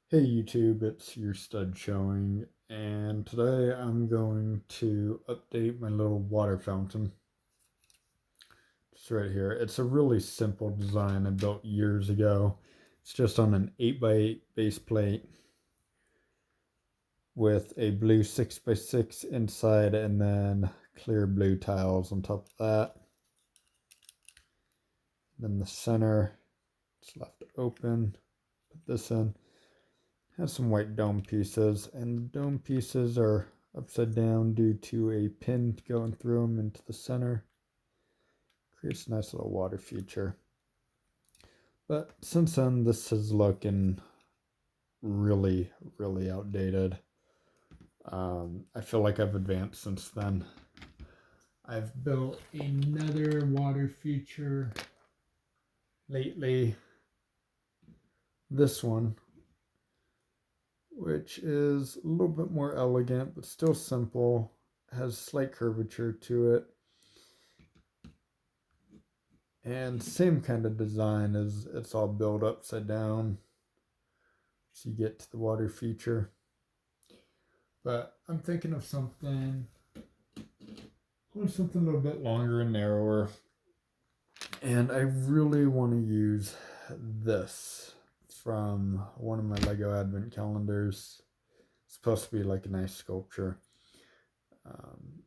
Hey YouTube, it's your stud showing, and today I'm going to update my little water fountain. It's right here. It's a really simple design I built years ago. It's just on an 8x8 base plate with a blue 6x6 inside and then clear blue tiles on top of that. Then the center, it's left open. Put this in. Has some white dome pieces, and the dome pieces are upside down due to a pin going through them into the center. Creates a nice little water feature. But since then, this is looking really outdated. I feel like I've advanced since then. I've built another water feature lately. This one, which is a little bit more elegant, but still simple, has slight curvature to it. And same kind of design as it's all built upside down. So you get to the water feature. But I'm thinking of something a little bit longer and narrower. And I really want to use this from one of my Lego Advent calendars. It's supposed to be like a nice sculpture.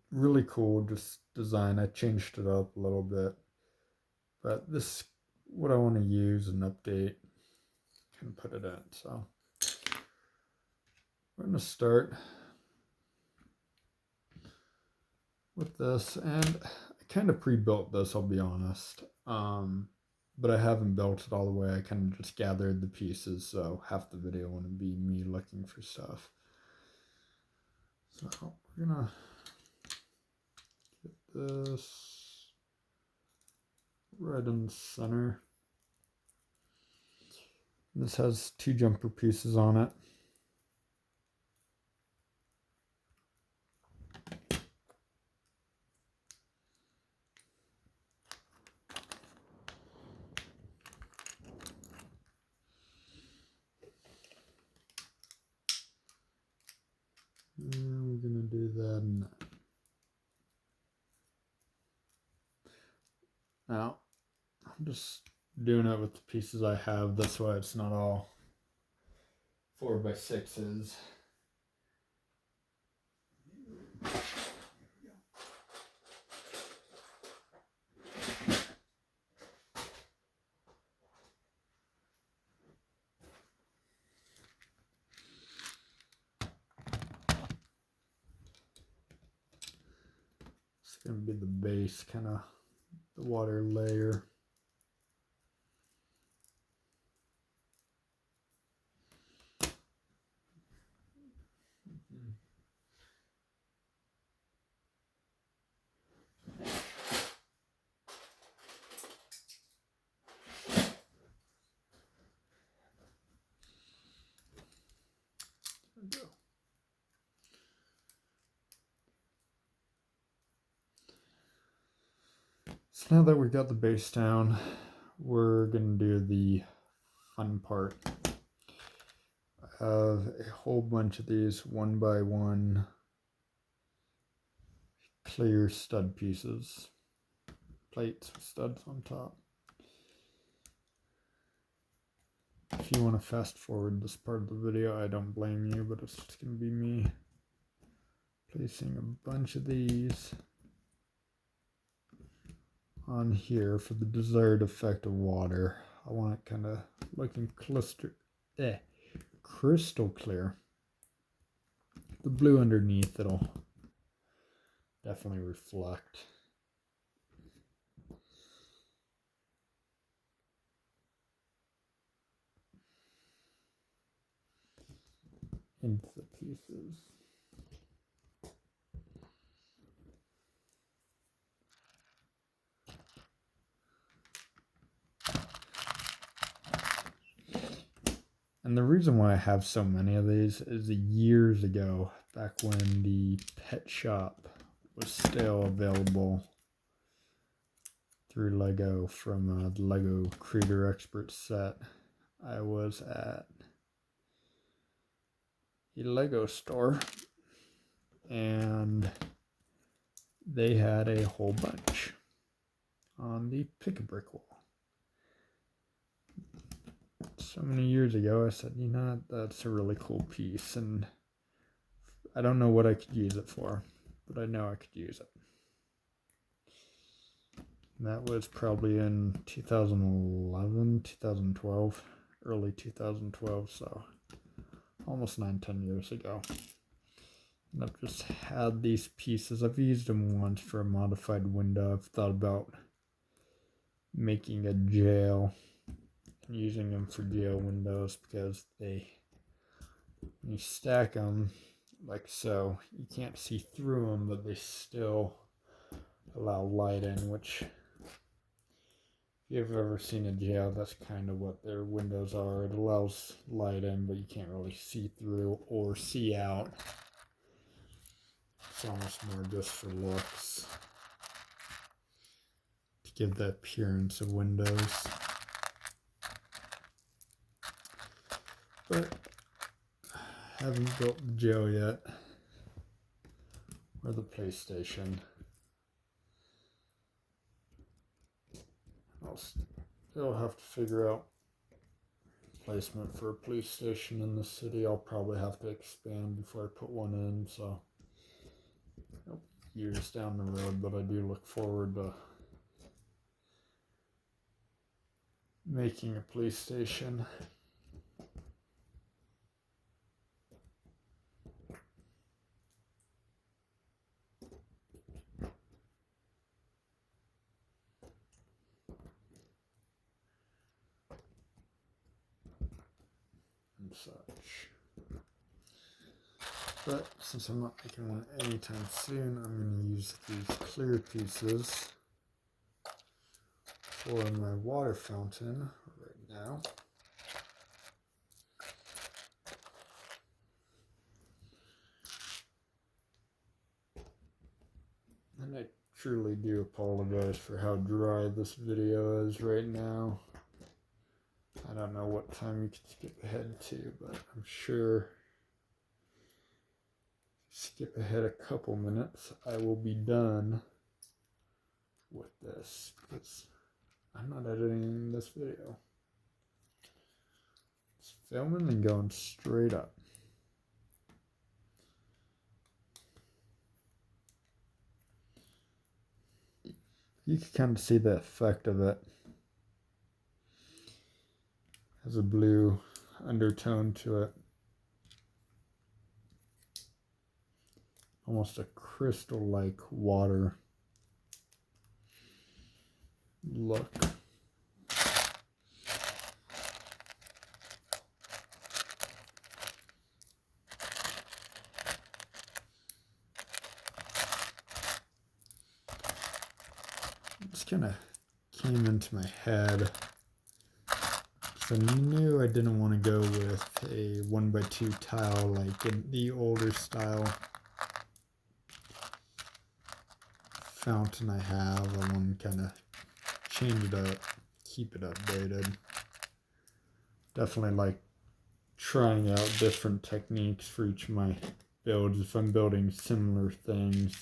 Really cool, just design. I changed it up a little bit. But this is what I want to use and update and put it in. So we're going to start with this, and I kind of pre-built this, I'll be honest, but I haven't built it all the way. I kind of just gathered the pieces, so half the video wouldn't be me looking for stuff. So we're gonna get this right in the center. This has two jumper pieces on it. And we're gonna do that and that. Now, I'm just doing it with the pieces I have. That's why it's not all 4x6s. It's gonna be the base, kind of the water layer. Go. So now that we've got the base down, we're gonna do the fun part. I have a whole bunch of these 1x1 clear stud pieces, plates with studs on top. If you want to fast forward this part of the video, I don't blame you, but it's just gonna be me placing a bunch of these on here for the desired effect of water. I want it kind of looking crystal clear. The blue underneath, it'll definitely reflect. Into the pieces. And the reason why I have so many of these is years ago, back when the pet shop was still available through Lego from the Lego Creator Expert set, I was at a Lego store, and they had a whole bunch on the pick-a-brick wall. So many years ago, I said, that's a really cool piece, and I don't know what I could use it for, but I know I could use it. And that was probably in 2011, 2012, early 2012, so almost 9-10 years ago. And I've just had these pieces. I've used them once for a modified window. I've thought about making a jail and using them for jail windows, because when you stack them like so, you can't see through them, but they still allow light in, which, if you've ever seen a jail, that's kind of what their windows are. It allows light in, but you can't really see through or see out. It's almost more just for looks, to give the appearance of windows. But I haven't built the jail yet, or the PlayStation. I'll still have to figure out placement for a police station in the city. I'll probably have to expand before I put one in, so years down the road, but I do look forward to making a police station. And such. But since I'm not making one anytime soon, I'm going to use these clear pieces for my water fountain right now. And I truly do apologize for how dry this video is right now. I don't know what time you can skip ahead to, but I'm sure skip ahead a couple minutes, I will be done with this, because I'm not editing this video. It's filming and going straight up. You can kind of see the effect of it. Has a blue undertone to it. Almost a crystal-like water look. This kind of came into my head. So I knew I didn't want to go with a 1x2 tile like in the older style fountain I have. I want to kind of change it up, keep it updated. Definitely like trying out different techniques for each of my builds if I'm building similar things.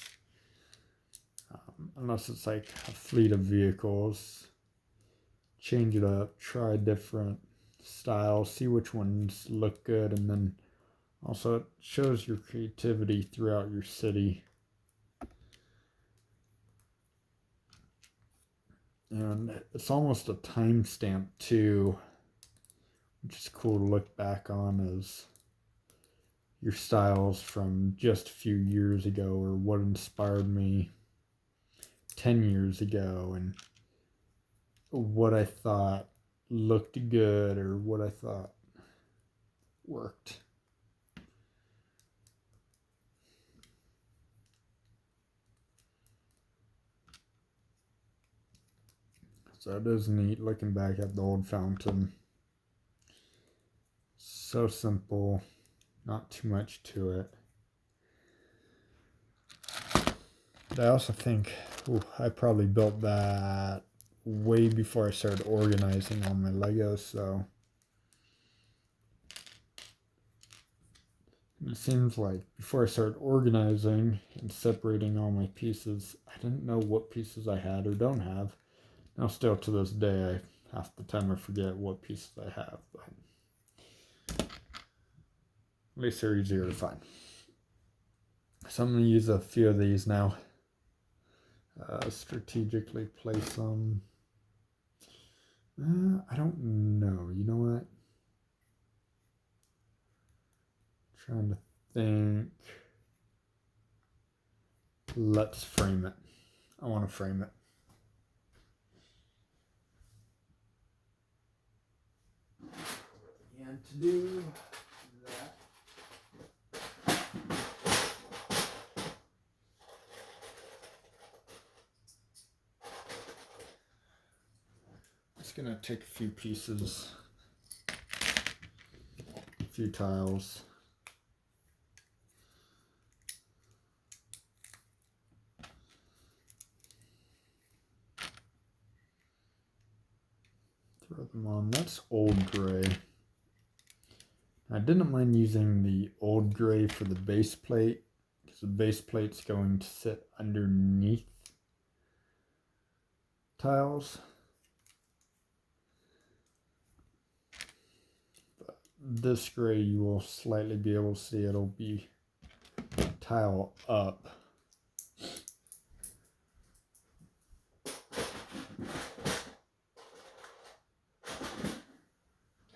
Unless it's like a fleet of vehicles, change it up, try different styles, see which ones look good, and then also it shows your creativity throughout your city. And it's almost a timestamp too, which is cool to look back on as your styles from just a few years ago, or what inspired me 10 years ago, and what I thought looked good or what I thought worked. So it is neat looking back at the old fountain. So simple, not too much to it. But I also think, I probably built that way before I started organizing all my Legos, so It seems like before I started organizing and separating all my pieces, I didn't know what pieces I had or don't have. Now, still to this day, half the time I forget what pieces I have, but at least they're easier to find. So I'm going to use a few of these now. Strategically place them. I don't know. You know what? Trying to think. Let's frame it. I want to frame it. And to do that, I'm just going to take a few pieces, a few tiles. Throw them on. That's old gray. I didn't mind using the old gray for the base plate because the base plate's going to sit underneath tiles. But this gray, you will slightly be able to see it'll be tile up.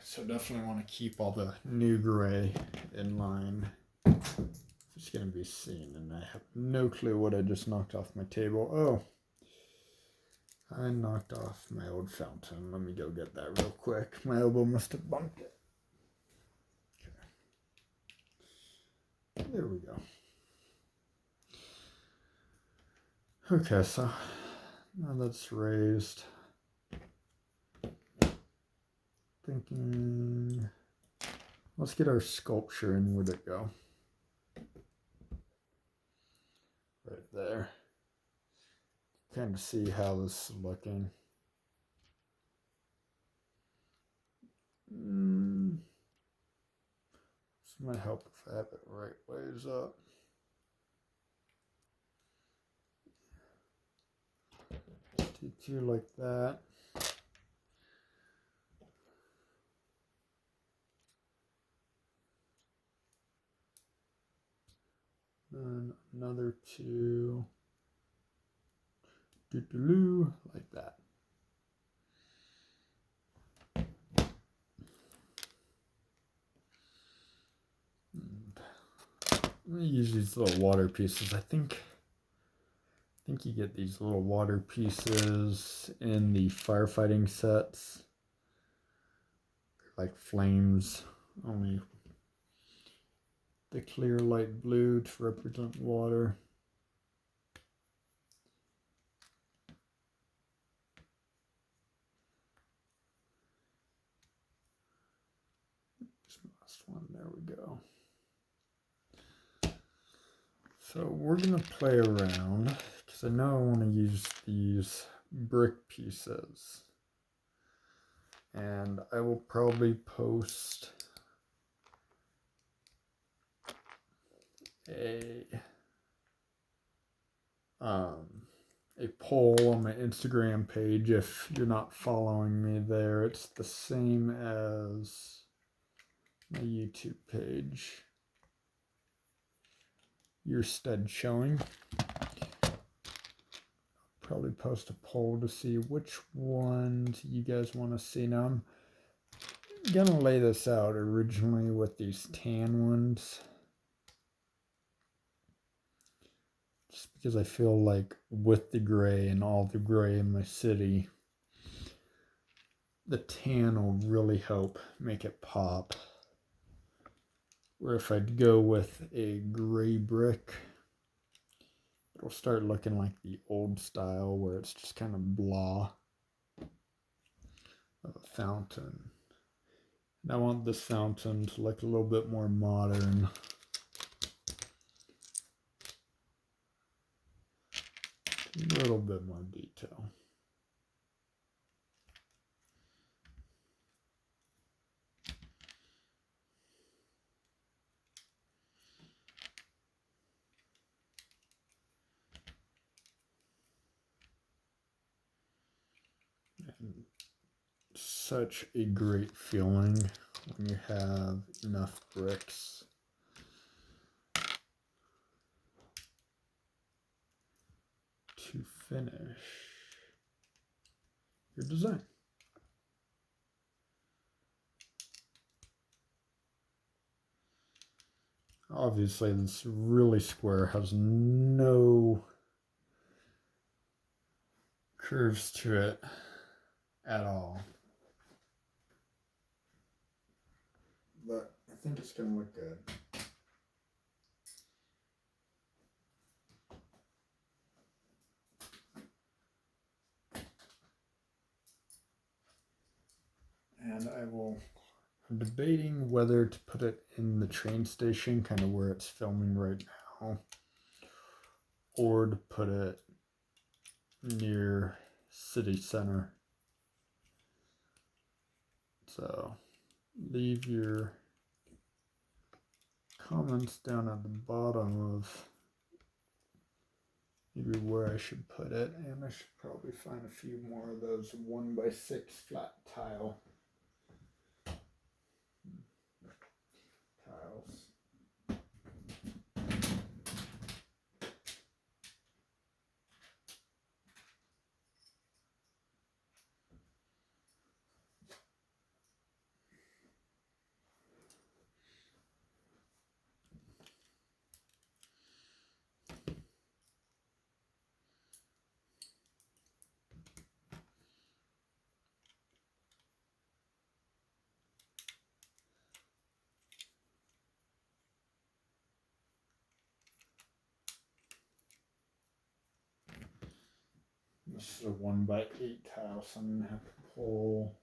So definitely want to keep all the new gray in line. It's going to be seen, and I have no clue what I just knocked off my table. Oh, I knocked off my old fountain. Let me go get that real quick. My elbow must have bumped it. Okay. There we go. Okay, so now that's raised. Thinking, let's get our sculpture in. Where'd it go? Right there. Kind of see how this is looking. This might help if I have it right ways up. Do two like that. Then another two. Like that. I'm gonna use these little water pieces. I think you get these little water pieces in the firefighting sets, like flames, only the clear light blue to represent water. Last one, there we go. So we're gonna play around because I know I want to use these brick pieces, and I will probably post a poll on my Instagram page. If you're not following me there, it's the same as my YouTube page. Your stud showing. Probably post a poll to see which ones you guys want to see. Now I'm gonna lay this out originally with these tan ones, just because I feel like with the gray and all the gray in my city, the tan will really help make it pop. Where if I'd go with a gray brick, it'll start looking like the old style where it's just kind of blah of a fountain. And I want this fountain to look a little bit more modern. A little bit more detail. such a great feeling when you have enough bricks to finish your design. Obviously, this really square has no curves to it at all. But I think it's going to look good. And I'm debating whether to put it in the train station, kind of where it's filming right now, or to put it near city center. So leave your comments down at the bottom of maybe where I should put it, and I should probably find a few more of those 1x6 flat tiles. This is a 1x8 tile, so I'm going to have to pull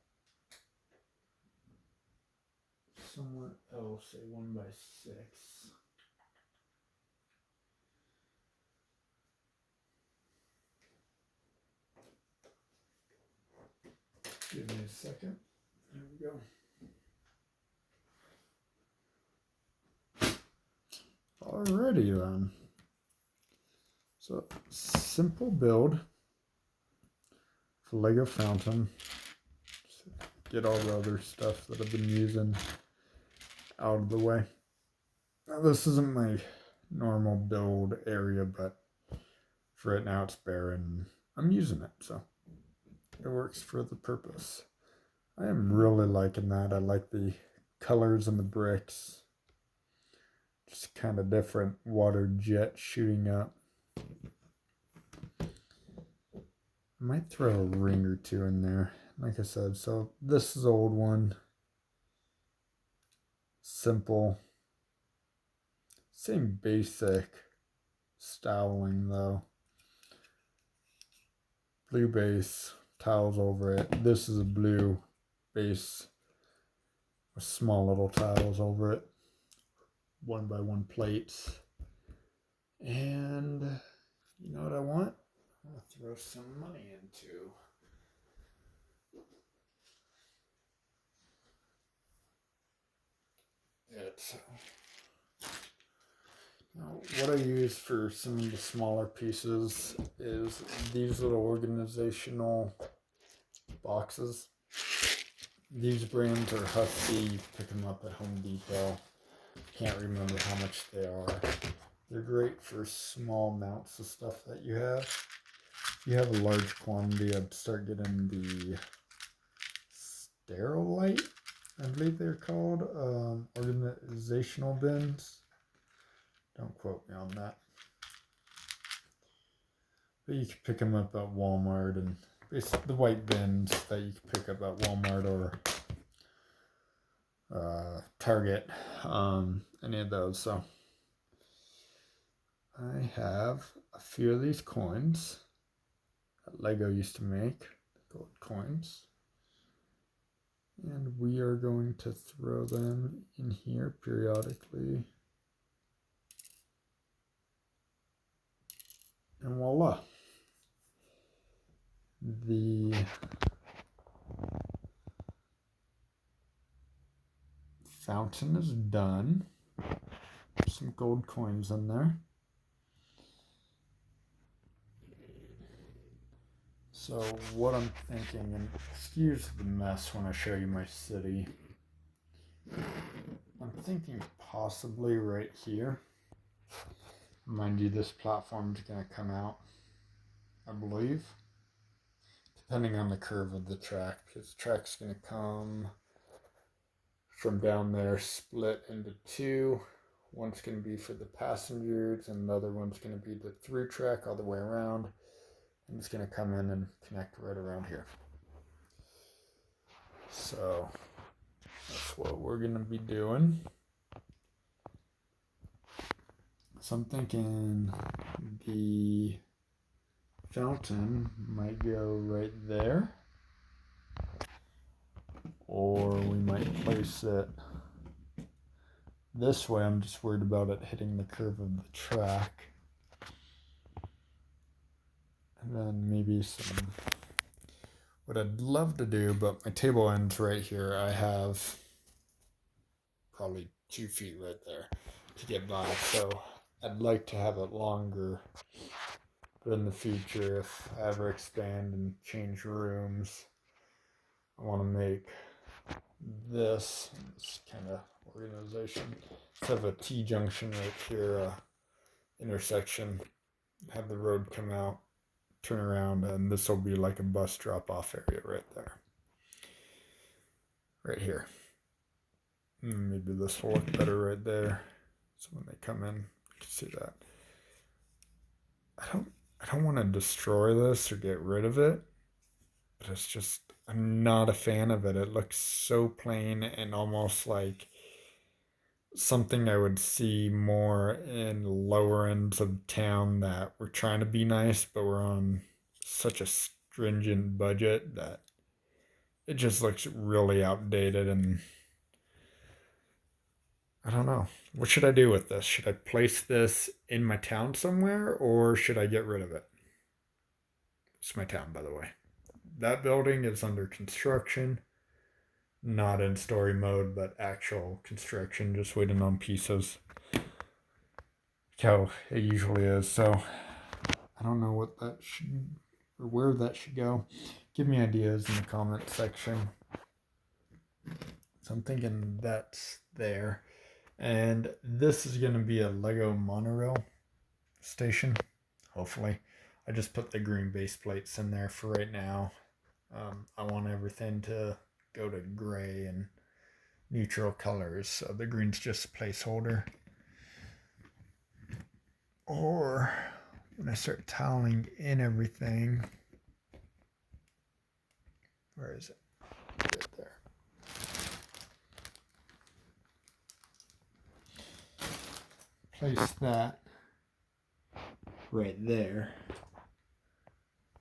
somewhere else a 1x6. Give me a second. There we go. Alrighty then. So, simple build for Lego Fountain. Get all the other stuff that I've been using out of the way. Now, this isn't my normal build area, but for right now it's bare and I'm using it, so it works for the purpose. I am really liking that. I like the colors in the bricks. Just kind of different water jets shooting up. I might throw a ring or two in there, like I said. So this is the old one. Simple. Same basic styling though. Blue base, tiles over it. This is a blue base with small little tiles over it. 1x1 plates. And you know what I want? I'm going to throw some money into it. Now, what I use for some of the smaller pieces is these little organizational boxes. These brands are Husky. You pick them up at Home Depot. Can't remember how much they are. They're great for small amounts of stuff that you have. If you have a large quantity, I'd start getting the Sterilite, I believe they're called, organizational bins. Don't quote me on that. But you can pick them up at Walmart, and basically the white bins that you can pick up at Walmart or Target, any of those. So I have a few of these coins that Lego used to make, gold coins. And we are going to throw them in here periodically. And voila. The fountain is done. Some gold coins in there. So what I'm thinking, and excuse the mess when I show you my city, I'm thinking possibly right here. Mind you, this platform's going to come out, I believe, depending on the curve of the track, because the track's going to come from down there, split into two. One's going to be for the passengers, and the other one's going to be the through track all the way around. And it's going to come in and connect right around here. So that's what we're going to be doing. So I'm thinking the fountain might go right there, or we might place it this way. I'm just worried about it hitting the curve of the track. And then maybe some, what I'd love to do, but my table ends right here. I have probably 2 feet right there to get by. So I'd like to have it longer. But in the future, if I ever expand and change rooms, I want to make this kind of organization. Instead of a T-junction right here, intersection, have the road come out, turn around, and this will be like a bus drop-off area right there. Right here. Maybe this will look better right there. So when they come in, you can see that. I don't want to destroy this or get rid of it, but it's just, I'm not a fan of it. It looks so plain and almost like something I would see more in lower ends of town that we're trying to be nice, but we're on such a stringent budget that it just looks really outdated. And I don't know. What should I do with this? Should I place this in my town somewhere, or should I get rid of it? It's my town, by the way. That building is under construction. Not in story mode, but actual construction, just waiting on pieces. How it usually is. So I don't know what that should, or where that should go. Give me ideas in the comment section. So I'm thinking that's there. And this is going to be a Lego monorail station, hopefully. I just put the green base plates in there for right now. I want everything to go to gray and neutral colors, so the green's just a placeholder. Or when I start tiling in everything, where is it? Right there. Place that right there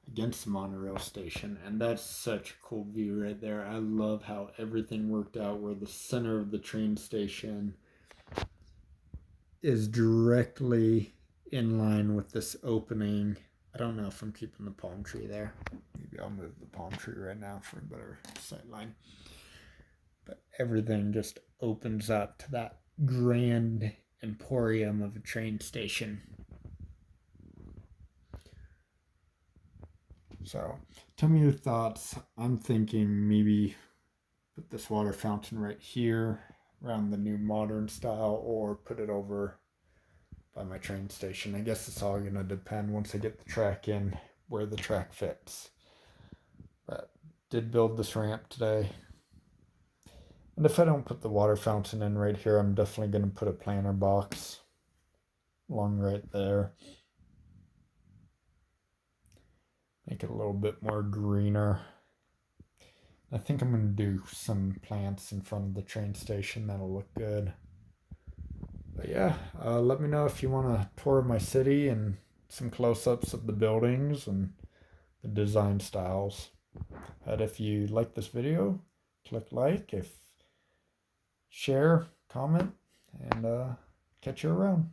against the monorail station, and that's such a cool view right there. I love how everything worked out where the center of the train station is directly in line with this opening. I don't know if I'm keeping the palm tree there. Maybe I'll move the palm tree right now for a better sight line. But everything just opens up to that grand emporium of a train station. So tell me your thoughts. I'm thinking maybe put this water fountain right here around the new modern style, or put it over by my train station. I guess it's all gonna depend once I get the track in where the track fits. But did build this ramp today. And if I don't put the water fountain in right here, I'm definitely gonna put a planter box along right there. Make it a little bit more greener. I think I'm going to do some plants in front of the train station. That'll look good. But yeah, let me know if you want a tour of my city and some close-ups of the buildings and the design styles. And if you like this video, click like, share, comment, and catch you around.